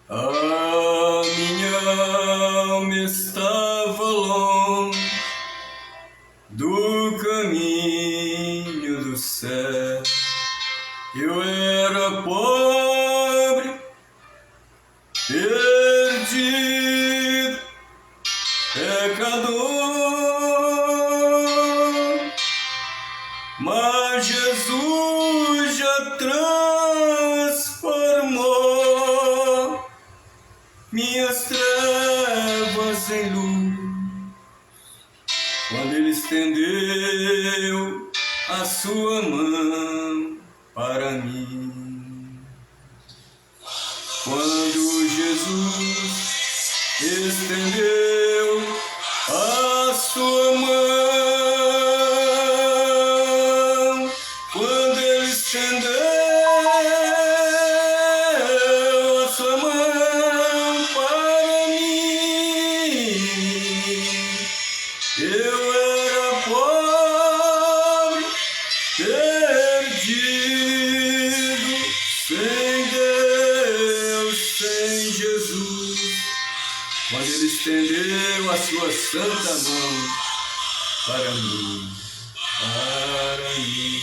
A minha alma estava longe do caminho do céu. Eu era pobre, perdido, pecador, mas Jesus já transformou minhas trevas em luz, quando Ele estendeu a sua mão para mim. Quando Jesus estendeu a sua mão, quando Ele estendeu a sua mão para mim, eu era pobre, perdido, sem Deus, sem Jesus, quando Ele estendeu a sua santa mão para mim, para mim.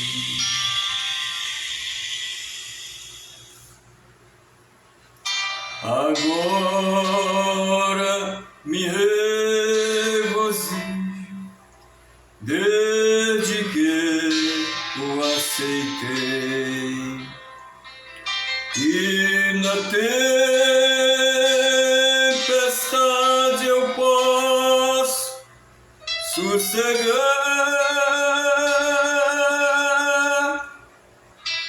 Agora me regozijo, desde que o aceitei, e na tempestade eu posso sossegar,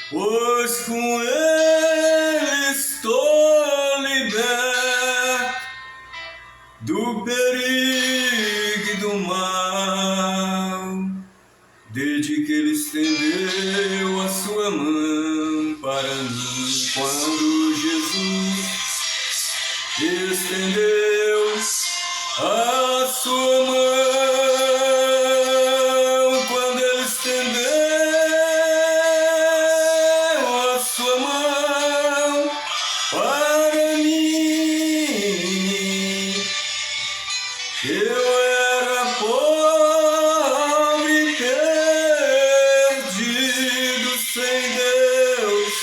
pois com Ele estou liberto do perigo e do mal, desde que Ele estendeu a sua mão para mim. Quando Jesus estendeu a sua mão, quando Ele estendeu a sua mão para mim, eu era pobre, perdido, sem Deus,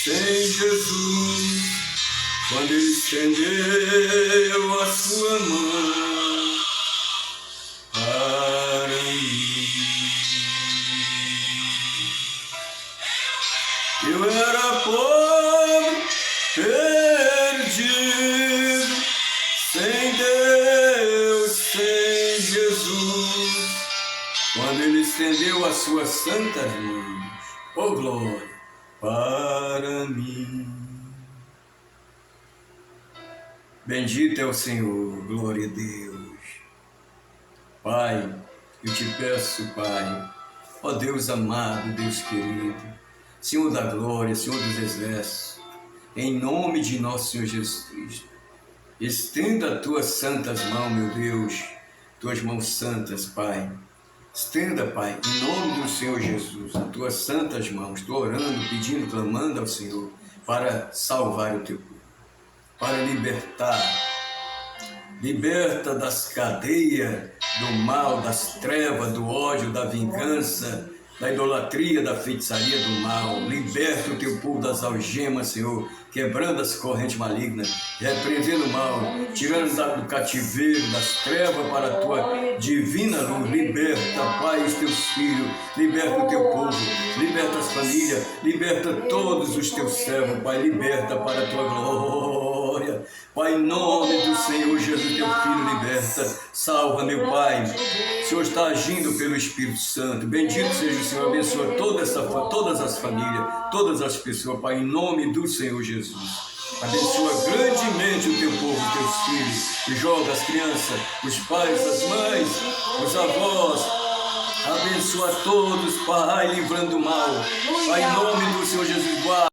sem Jesus, quando Ele estendeu a sua mão para mim. Eu era pobre, perdido, sem Deus, sem Jesus, quando Ele estendeu as suas santas mãos, oh glória, para mim. Bendito é o Senhor, glória a Deus. Pai, eu te peço, Pai, ó Deus amado, Deus querido, Senhor da glória, Senhor dos exércitos, em nome de nosso Senhor Jesus Cristo, estenda as tuas santas mãos, meu Deus, tuas mãos santas, Pai. Estenda, Pai, em nome do Senhor Jesus, as tuas santas mãos. Estou orando, pedindo, clamando ao Senhor para salvar o teu povo, para libertar. Liberta das cadeias do mal, das trevas, do ódio, da vingança, da idolatria, da feitiçaria do mal. Liberta o teu povo das algemas, Senhor, quebrando as correntes malignas, repreendendo o mal, tirando do cativeiro, das trevas para a tua divina luz. Liberta, Pai, os teus filhos, liberta o teu povo, liberta as famílias, liberta todos os teus servos, Pai, liberta para a tua glória. Pai, em nome do Senhor Jesus, teu Filho, liberta, salva, meu Pai. O Senhor está agindo pelo Espírito Santo. Bendito seja o Senhor, abençoa todas as famílias, todas as pessoas, Pai, em nome do Senhor Jesus. Abençoa grandemente o teu povo, teus filhos, e joga as crianças, os pais, as mães, os avós. Abençoa todos, Pai, livrando do mal. Pai, em nome do Senhor Jesus, guarda.